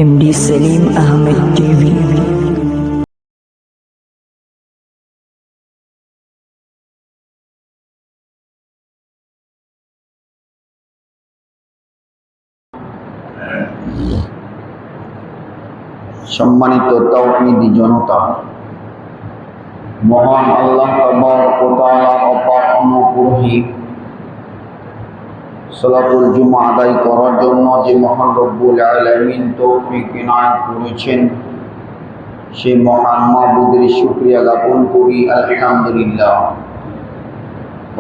MD Selim Ahmed TV. সম্মানিত তাওহীদি জনতা, মহান আল্লাহ তাবারক ওয়া তাআলার অপার অনুগ্রহে সালাতুল জুমা আদায় করার জন্য যে মহান রব্বুল আলামিন তৌফিক ইনায়াত করেছেন, সেই মহান মাবুদের শুকরিয়া জ্ঞাপন করি আলহামদুলিল্লাহ।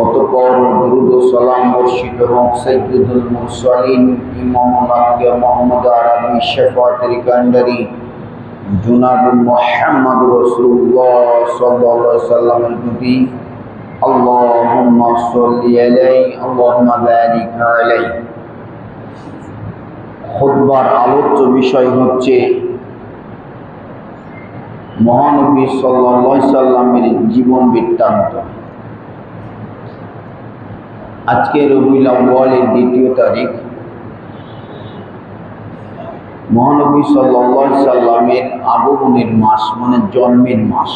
অতঃপর দুরূদ ও সালাম বর্ষিত হোক সাইয়্যিদুল মুরসালিন ইমামুল আম্বিয়া মুহাম্মদ আরবি শাফাআতের কান্ডারি জনাব মুহাম্মদ রাসূলুল্লাহ সাল্লাল্লাহু আলাইহি ওয়াসাল্লামের প্রতি আল্লাহুম্মা সাল্লি আলাইহি আল্লাহুম্মা বারিক আলাইহি। খুতবার আলোচ্য বিষয় হচ্ছে মহানবী সাল্লাল্লাহু আলাইহি ওয়াসাল্লামের জীবন বৃত্তান্ত। আজকে রবিউল আউয়ালের 2 তারিখ, মহানবী সাল্লাল্লাহু আলাইহি সাল্লামের আগমনের মাস, মানে জন্মের মাস।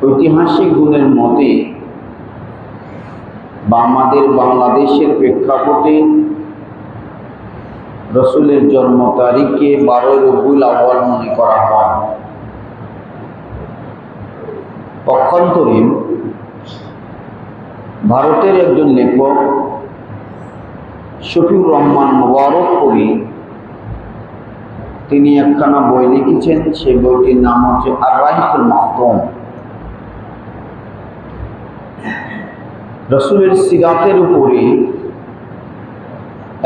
ঐতিহাসিক গুণের মতে বা আমাদের বাংলাদেশের প্রেক্ষাপটে রসুলের জন্ম তারিখকে 12 রবিউল আউয়াল মনে করা হয়। পক্ষান্তরে ভারতের একজন লেখক শফিউর রহমান মুবারকপুরী, তিনি একখানা বই লিখেছেন। সেই বইটির নাম হচ্ছে আর-রাহিকুল মাহতুম। রসুলের সিরাতের উপরে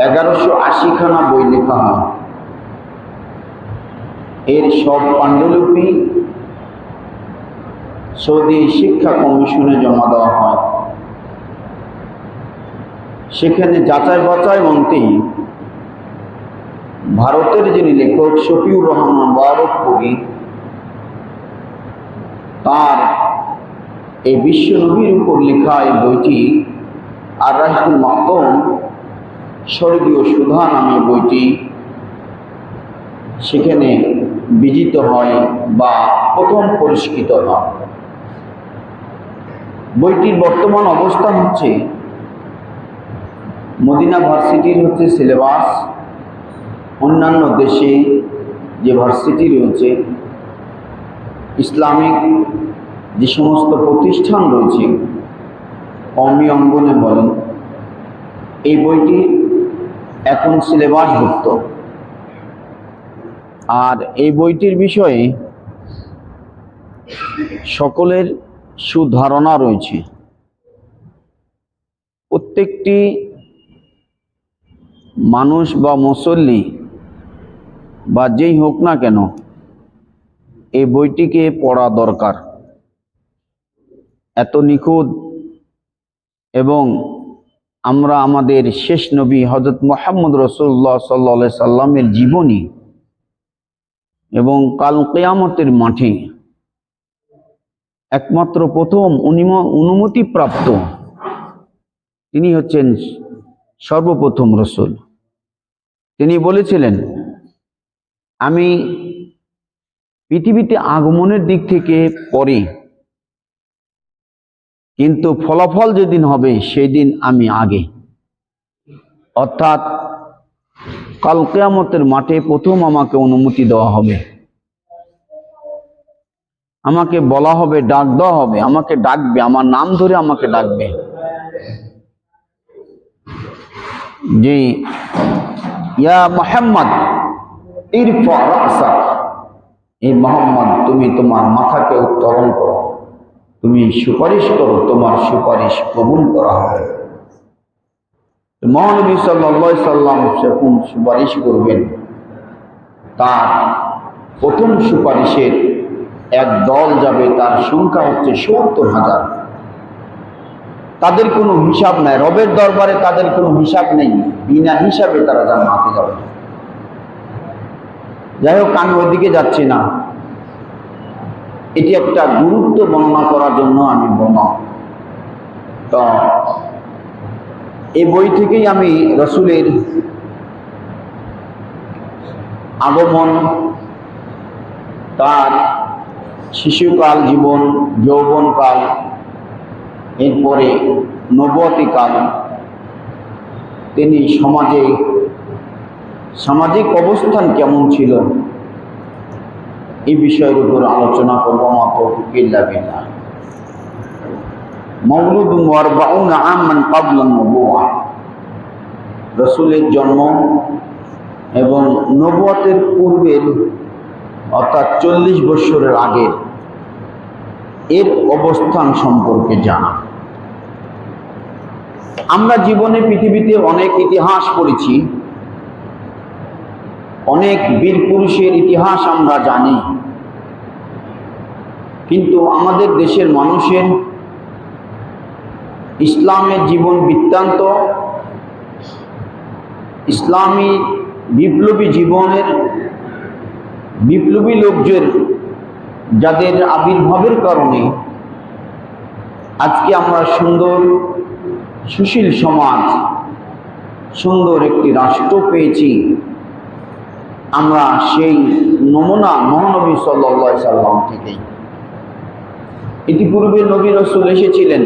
1180 খানা বই লেখা হয়। এর সব পাণ্ডুলিপি সৌদি শিক্ষা কমিশনে জমা দেওয়া হয়। সেখানে যাচাই বাছাই অন্তে ভারতের যিনি লেখক শফিউর রহমান মুবারকপুরী, তার এই বিশ্ব নবীর উপর লেখা এই বইটি আর-রাহিকুল মাহতুম, স্বর্গীয় সুধা নামে বইটি সেখানে বিজিত হয় বা প্রথম পুরস্কৃত হয়। বইটির বর্তমান অবস্থা হচ্ছে মদিনা ভার্সিটির হচ্ছে সিলেবাস, অন্যান্য দেশে যে ভার্সিটি রয়েছে, ইসলামিক যে সমস্ত প্রতিষ্ঠান রয়েছে, কওমি অঙ্গনে বলেন, এই বইটি এখন সিলেবাসভুক্ত। আর এই বইটির বিষয়ে সকলের সুধারণা রয়েছে। প্রত্যেকটি মানুষ বা মুসল্লি বা যেই হোক না কেন, এই বইটিকে পড়া দরকার। এত নিখুঁত এবং আমরা আমাদের শেষ নবী হযরত মুহাম্মদ রাসূলুল্লাহ সাল্লাল্লাহু আলাইহি সাল্লামের জীবনী এবং কাল কিয়ামতের মাঠে একমাত্র প্রথম অনুমতিপ্রাপ্ত তিনি হচ্ছেন সর্বপ্রথম রসুল। তিনি বলেছিলেন, আমি পৃথিবীতে আগমনের দিক থেকে পরে, কিন্তু ফলাফল যেদিন হবে সেই দিন আমি আগে। অর্থাৎ কাল কিয়ামতের মাঠে প্রথম আমাকে অনুমতি দেওয়া হবে, আমাকে বলা হবে, ডাক দেওয়া হবে, আমাকে ডাকবে, আমার নাম ধরে আমাকে ডাকবে যে ইয়া মুহাম্মদ ইরফা রাসাক, এই মুহাম্মদ তুমি তোমার মাথাকে উত্তোলন করো, তুমি সুপারিশ করো, তোমার সুপারিশ কবুল করা হবে। মহানবী সাল্লাল্লাহু আলাইহি সাল্লাম যখন সুপারিশ করবেন, তার প্রথম সুপারিশের এক দল যাবে, তার সংখ্যা হচ্ছে 70,000। তাদের কোনো হিসাব নাই, রবের দরবারে তাদের কোনো হিসাব নেই, বিনা হিসাবে তারা জান্নাতে যাবে। যাই হোক, আমি ওইদিকে যাচ্ছি না, এটি একটা গুরুত্ব বর্ণনা করার জন্য আমি বললাম। তো এই বই থেকেই আমি রসুলের আগমন, তার শিশুকাল জীবন, যৌবনকাল, এরপরে নবুয়তিকাল, তিনি সামাজিক অবস্থান কেমন ছিল এই বিষয়ের উপর আলোচনা করব। মওলুদুন ওয়া আরবাউনা আমান ক্বাবলা নবুওয়া, রসুলের জন্ম এবং নবুয়তের পূর্বের অর্থাৎ 40 বছরের আগের এর অবস্থান সম্পর্কে জানা। আমরা জীবনে পৃথিবীতে অনেক ইতিহাস পড়েছি, অনেক বীর পুরুষের ইতিহাস আমরা জানি, কিন্তু আমাদের দেশের মানুষের ইসলামের জীবন বৃত্তান্ত, ইসলামী বিপ্লবী জীবনের বিপ্লবী লোকদের যাদের আবির্ভাবের কারণে আজকে আমরা সুন্দর সুশীল সমাজ, সুন্দর একটি রাষ্ট্র পেয়েছি, আমরা সেই নমুনা মহানবী সাল্লাল্লাহু আলাইহি সাল্লাম থেকেই। ইতিপূর্বে নবী রাসূল এসেছিলেন,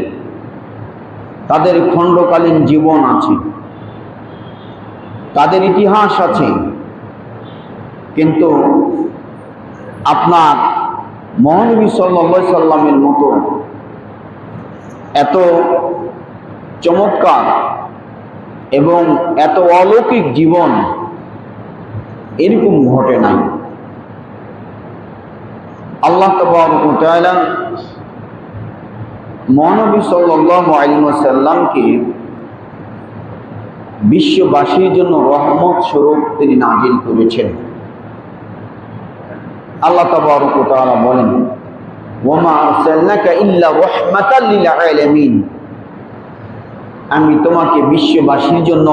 তাদের খণ্ডকালীন জীবন আছে, তাদের ইতিহাস আছে, কিন্তু আপনার মহানবী সাল্লাল্লাহু আলাইহি সাল্লামের মতো এত চমৎকার এবং এত অলৌকিক জীবন এরকম ঘটে নাই। আল্লাহ তাবারক ওয়া তাআলা মহানবী সাল্লাল্লাহু আলাইহি ওয়াসাল্লামকে বিশ্ববাসীর জন্য রহমত স্বরূপ তিনি নাজিল করেছেন। আল্লাহ তাবারক ওয়া তাআলা বলেন, ওয়া মা আরসালনাকা ইল্লা রাহমাতাল লিল আলামিন, আমি তোমাকে বিশ্ববাসীর জন্য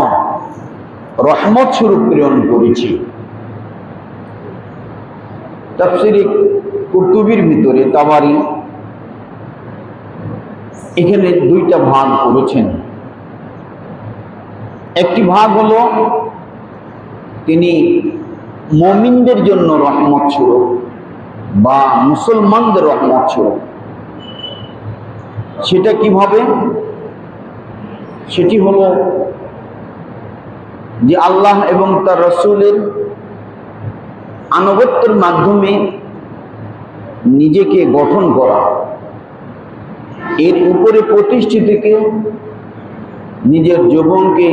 রহমত স্বরূপ প্রেরণ করেছি। তাফসীরে কুরতুবীর ভিতরে তাবারি এখানে দুইটা ভাগ করেছেন। একটি ভাগ হলো তিনি মুমিনদের জন্য রহমত স্বরূপ বা মুসলমানদের রহমত স্বরূপ। সেটা কিভাবে? সেটি হলো যে আল্লাহ এবং তার রাসূলের আনুগত্যের মাধ্যমে নিজেকে গঠন করা, এর উপরে প্রতিষ্ঠিত থেকে নিজের জীবনকে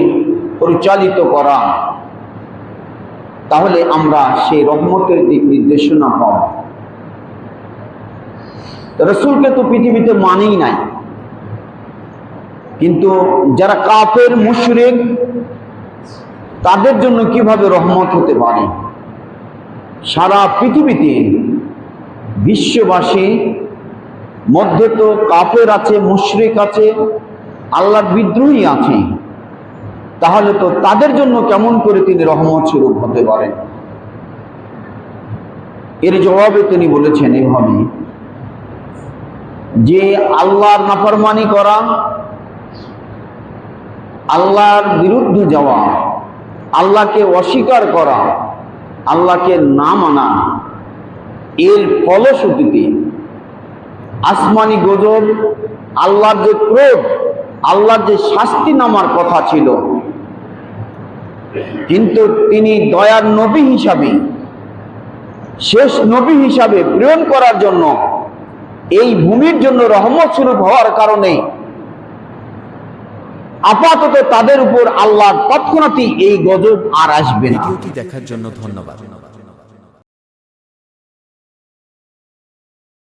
পরিচালিত করা, তাহলে আমরা সেই রহমতের দিক নির্দেশনা পাব। রাসূলকে তো পৃথিবীতে মানেই নাই, কিন্তু যারা কাফের মুশরিক তাদের জন্য কিভাবে রহমত হতে পারে? সারা পৃথিবীতে বিশ্ববাসী মধ্যে তো কাফের আছে, মুশরিক আছে, আল্লাহর বিদ্রোহী আছে, তাহলে তো তাদের জন্য কেমন করে তিনি রহমত স্বরূপ হতে পারেন? এর জবাবে তিনি বলেছেন এভাবে যে আল্লাহর নাফরমানি করা, আল্লাহর বিরুদ্ধে যাওয়া, আল্লাহকে অস্বীকার করা, আল্লাহকে না মানা, এর ফলশ্রুতিতে আসমানি গজব, আল্লাহর যে ক্রোধ, আল্লাহর যে শাস্তি নামার কথা ছিল, কিন্তু তিনি দয়ার নবী হিসাবে, শেষ নবী হিসাবে প্রেরণ করার জন্য, এই ভূমির জন্য রহমত স্বরূপ হওয়ার কারণে আপাতত তাদের উপর আল্লাহর তৎক্ষণাৎই এই গজব আর আসবে না। ভিডিওটি দেখার জন্য ধন্যবাদ।